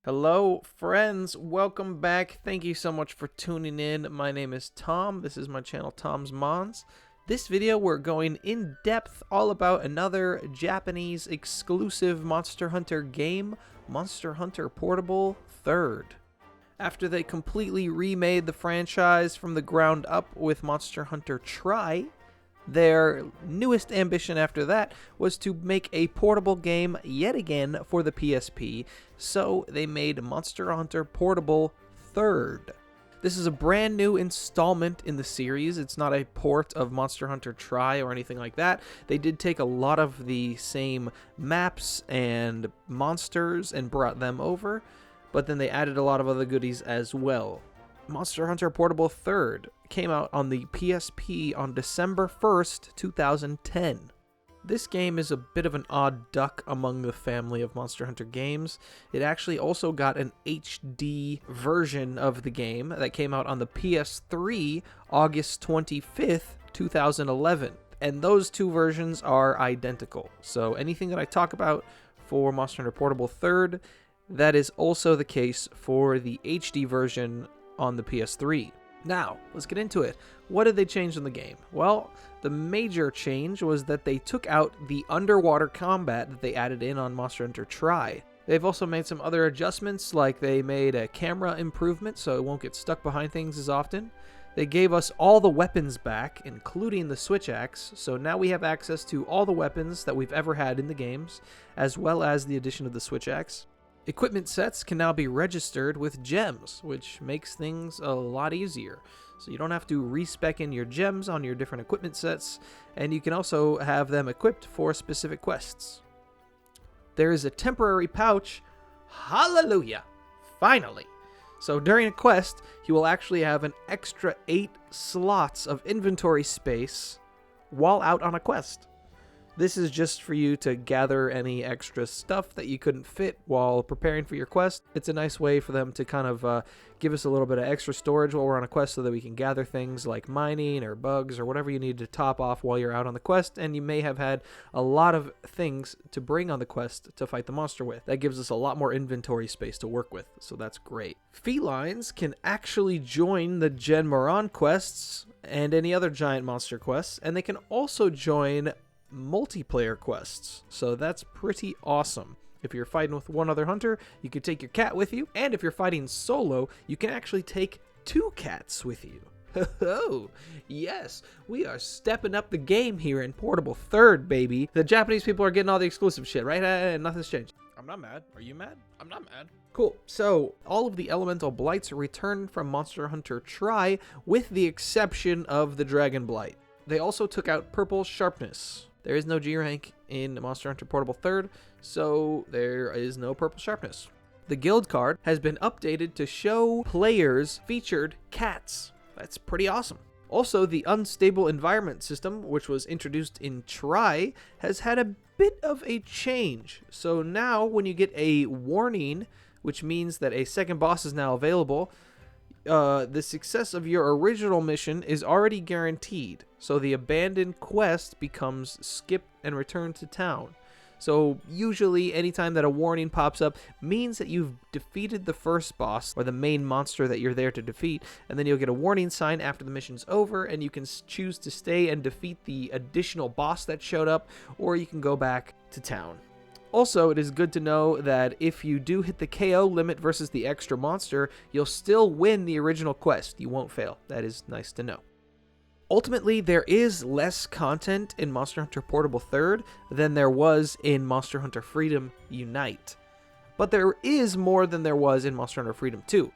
Hello, friends. Welcome back. Thank you so much for tuning in. My name is Tom. This is my channel, Tom's Mons. This video, we're going in depth all about another Japanese exclusive Monster Hunter game, Monster Hunter Portable 3rd. After they completely remade the franchise from the ground up with Monster Hunter Tri, their newest ambition after that was to make a portable game yet again for the PSP, so they made Monster Hunter Portable 3rd. This is a brand new installment in the series. It's not a port of Monster Hunter Tri or anything like that. They did take a lot of the same maps and monsters and brought them over, but then they added a lot of other goodies as well. Monster Hunter Portable 3rd came out on the PSP on December 1st, 2010. This game is a bit of an odd duck among the family of Monster Hunter games. It actually also got an HD version of the game that came out on the PS3 August 25th, 2011. And those two versions are identical. So anything that I talk about for Monster Hunter Portable 3rd, that is also the case for the HD version on the PS3. Now, let's get into it. What did they change in the game? Well, the major change was that they took out the underwater combat that they added in on Monster Hunter Tri. They've also made some other adjustments, like they made a camera improvement so it won't get stuck behind things as often. They gave us all the weapons back, including the switch axe, so now we have access to all the weapons that we've ever had in the games, as well as the addition of the switch axe. Equipment sets can now be registered with gems, which makes things a lot easier. So you don't have to respec in your gems on your different equipment sets, and you can also have them equipped for specific quests. There is a temporary pouch. Hallelujah! Finally! So during a quest, you will actually have an extra 8 slots of inventory space while out on a quest. This is just for you to gather any extra stuff that you couldn't fit while preparing for your quest. It's a nice way for them to kind of give us a little bit of extra storage while we're on a quest so that we can gather things like mining or bugs or whatever you need to top off while you're out on the quest, and you may have had a lot of things to bring on the quest to fight the monster with. That gives us a lot more inventory space to work with, so that's great. Felines can actually join the Gen Moran quests and any other giant monster quests, and they can also join multiplayer quests, so that's pretty awesome. If you're fighting with one other hunter, you can take your cat with you, and if you're fighting solo, you can actually take 2 cats with you. Oh, yes, we are stepping up the game here in Portable 3rd, baby. The Japanese people are getting all the exclusive shit, right? Nothing's changed. I'm not mad. Are you mad? I'm not mad. Cool. So, all of the elemental blights returned from Monster Hunter Tri, with the exception of the Dragon Blight. They also took out Purple Sharpness. There is no G rank in Monster Hunter Portable 3rd, so there is no Purple Sharpness. The guild card has been updated to show players featured cats. That's pretty awesome. Also, the unstable environment system, which was introduced in Tri, has had a bit of a change. So now when you get a warning, which means that a second boss is now available, the success of your original mission is already guaranteed, so the abandoned quest becomes skip and return to town. So usually anytime that a warning pops up means that you've defeated the first boss or the main monster that you're there to defeat, and then you'll get a warning sign after the mission's over, and you can choose to stay and defeat the additional boss that showed up, or you can go back to town. Also, it is good to know that if you do hit the KO limit versus the extra monster, you'll still win the original quest. You won't fail. That is nice to know. Ultimately, there is less content in Monster Hunter Portable 3rd than there was in Monster Hunter Freedom Unite. But there is more than there was in Monster Hunter Freedom 2.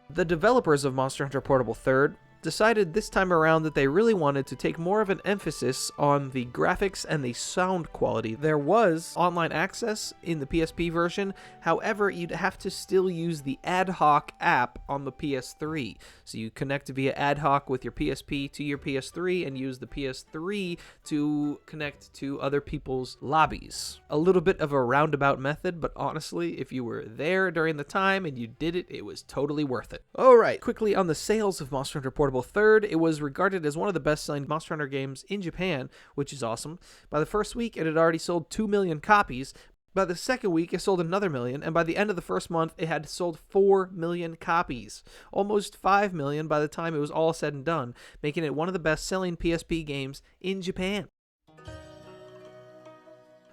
The developers of Monster Hunter Portable 3rd decided this time around that they really wanted to take more of an emphasis on the graphics and the sound quality. There was online access in the PSP version, however, you'd have to still use the ad hoc app on the PS3. So you connect via ad hoc with your PSP to your PS3 and use the PS3 to connect to other people's lobbies. A little bit of a roundabout method, but honestly, if you were there during the time and you did it, it was totally worth it. Alright, quickly on the sales of Monster Hunter Portable 3rd, it was regarded as one of the best-selling Monster Hunter games in Japan, which is awesome. By the first week, it had already sold 2 million copies, By the second week, it sold another million, and by the end of the first month, it had sold 4 million copies. Almost 5 million by the time it was all said and done, making it one of the best-selling PSP games in Japan.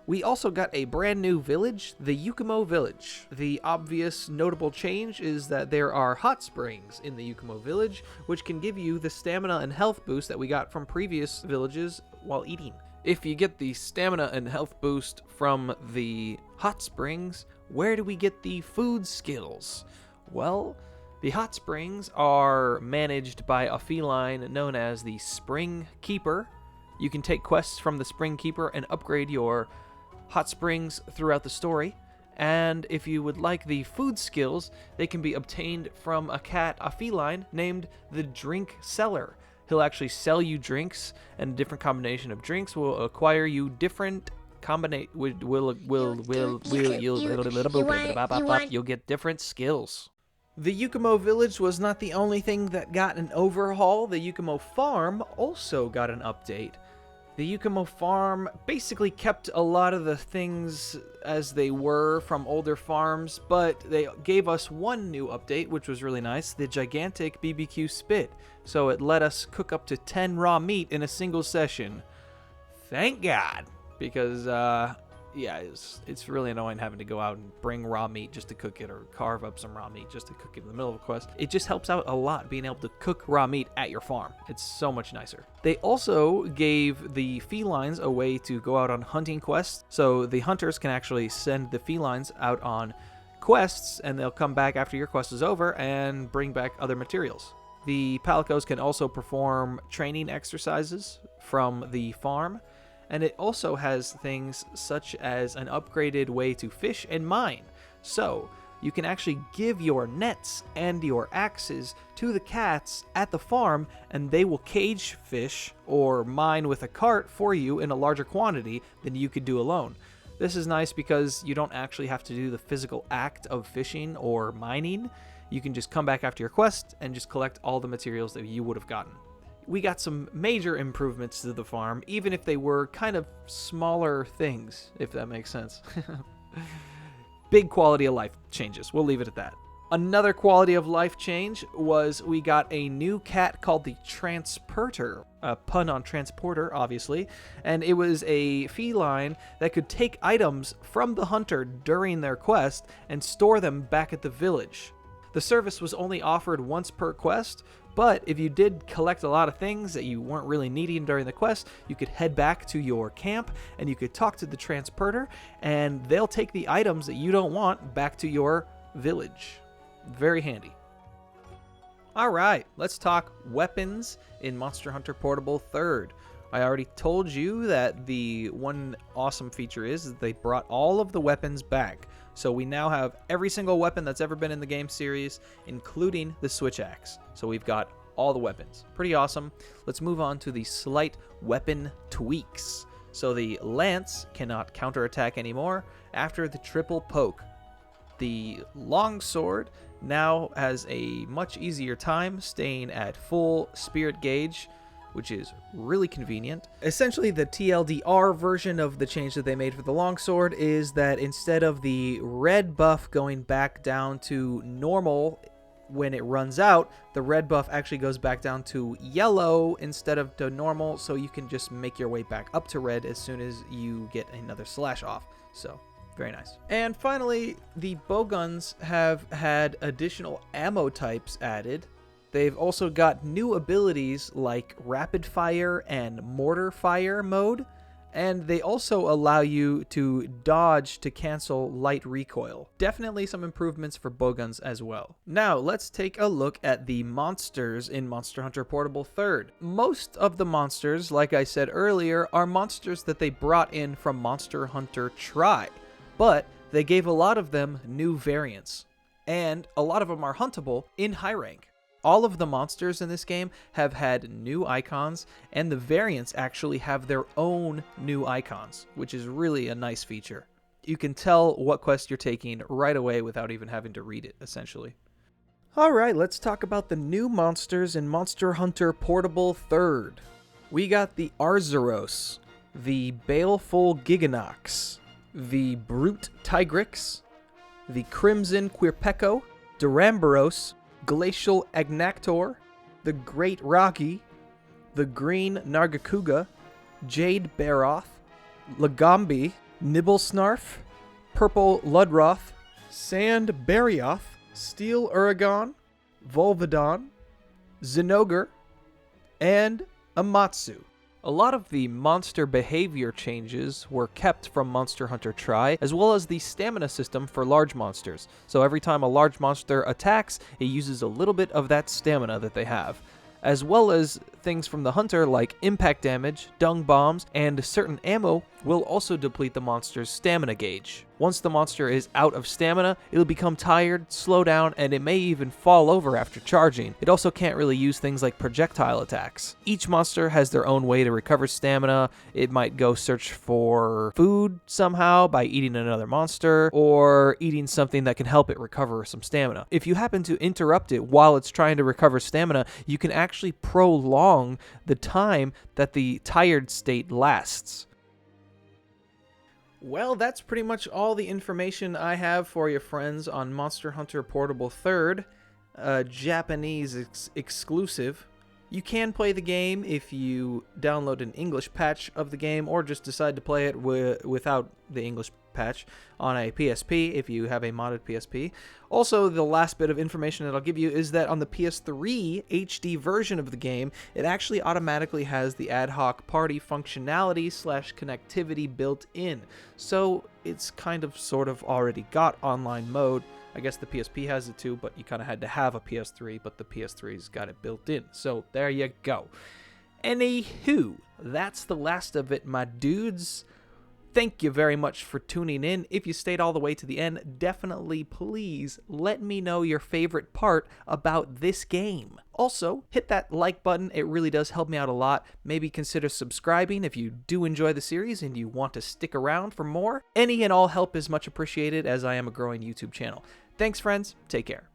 We also got a brand new village, the Yukumo village. The obvious notable change is that there are hot springs in the Yukumo village, which can give you the stamina and health boost that we got from previous villages while eating. If you get the stamina and health boost from the hot springs, where do we get the food skills? Well, the hot springs are managed by a feline known as the Spring Keeper. You can take quests from the Spring Keeper and upgrade your hot springs throughout the story. And if you would like the food skills, they can be obtained from a feline named the Drink Seller. He'll actually sell you drinks, and a different combination of drinks will acquire you different you'll get different skills. The Yukumo village was not the only thing that got an overhaul. The Yukumo farm also got an update. The Yukumo farm basically kept a lot of the things as they were from older farms, but they gave us one new update, which was really nice, the gigantic BBQ spit. So it let us cook up to 10 raw meat in a single session. Thank God, because yeah, it's really annoying having to go out and bring raw meat just to cook it, or carve up some raw meat just to cook it in the middle of a quest. It just helps out a lot being able to cook raw meat at your farm. It's so much nicer. They also gave the felines a way to go out on hunting quests, so the hunters can actually send the felines out on quests, and they'll come back after your quest is over and bring back other materials. The palicos can also perform training exercises from the farm, and it also has things such as an upgraded way to fish and mine. So you can actually give your nets and your axes to the cats at the farm, and they will cage fish or mine with a cart for you in a larger quantity than you could do alone. This is nice because you don't actually have to do the physical act of fishing or mining. You can just come back after your quest and just collect all the materials that you would have gotten. We got some major improvements to the farm, even if they were kind of smaller things, if that makes sense. Big quality of life changes. We'll leave it at that. Another quality of life change was we got a new cat called the Transporter, a pun on transporter, obviously, and it was a feline that could take items from the hunter during their quest and store them back at the village. The service was only offered once per quest, but if you did collect a lot of things that you weren't really needing during the quest, you could head back to your camp and you could talk to the transporter, and they'll take the items that you don't want back to your village. Very handy. Alright, let's talk weapons in Monster Hunter Portable 3rd. I already told you that the one awesome feature is that they brought all of the weapons back. So we now have every single weapon that's ever been in the game series, including the Switch Axe. So we've got all the weapons. Pretty awesome. Let's move on to the slight weapon tweaks. So the Lance cannot counterattack anymore after the triple poke. The Longsword now has a much easier time staying at full spirit gauge, which is really convenient. Essentially, the TLDR version of the change that they made for the longsword is that instead of the red buff going back down to normal when it runs out, the red buff actually goes back down to yellow instead of to normal, so you can just make your way back up to red as soon as you get another slash off. So, very nice. And finally, the bowguns have had additional ammo types added. They've also got new abilities like rapid fire and mortar fire mode, and they also allow you to dodge to cancel light recoil. Definitely some improvements for bowguns as well. Now, let's take a look at the monsters in Monster Hunter Portable 3rd. Most of the monsters, like I said earlier, are monsters that they brought in from Monster Hunter Tri, but they gave a lot of them new variants, and a lot of them are huntable in high rank. All of the monsters in this game have had new icons, and the variants actually have their own new icons, which is really a nice feature. You can tell what quest you're taking right away without even having to read it, essentially. Alright, let's talk about the new monsters in Monster Hunter Portable 3rd. We got the Arzuros, the Baleful Giganox, the Brute Tigrix, the Crimson Quirpeco, Duramboros, Glacial Agnactor, the Great Rocky, the Green Nargacuga, Jade Baroth, Lagombi, Nibblesnarf, Purple Ludroth, Sand Barioth, Steel Uragon, Volvidon, Zinogre, and Amatsu. A lot of the monster behavior changes were kept from Monster Hunter Tri, as well as the stamina system for large monsters. So every time a large monster attacks, it uses a little bit of that stamina that they have, as well as things from the hunter like impact damage, dung bombs, and certain ammo will also deplete the monster's stamina gauge. Once the monster is out of stamina, it'll become tired, slow down, and it may even fall over after charging. It also can't really use things like projectile attacks. Each monster has their own way to recover stamina. It might go search for food somehow by eating another monster, or eating something that can help it recover some stamina. If you happen to interrupt it while it's trying to recover stamina, you can actually prolong the time that the tired state lasts. Well, that's pretty much all the information I have for you, friends, on Monster Hunter Portable 3rd, Japanese exclusive. You can play the game if you download an English patch of the game, or just decide to play it without the English patch on a PSP if you have a modded PSP. Also, the last bit of information that I'll give you is that on the PS3 HD version of the game, it actually automatically has the ad hoc party functionality / connectivity built in. So it's kind of sort of already got online mode. I guess the PSP has it too, but you kind of had to have a PS3, but the PS3's got it built in. So there you go. Anywho, that's the last of it, my dudes. Thank you very much for tuning in. If you stayed all the way to the end, definitely please let me know your favorite part about this game. Also, hit that like button. It really does help me out a lot. Maybe consider subscribing if you do enjoy the series and you want to stick around for more. Any and all help is much appreciated, as I am a growing YouTube channel. Thanks, friends. Take care.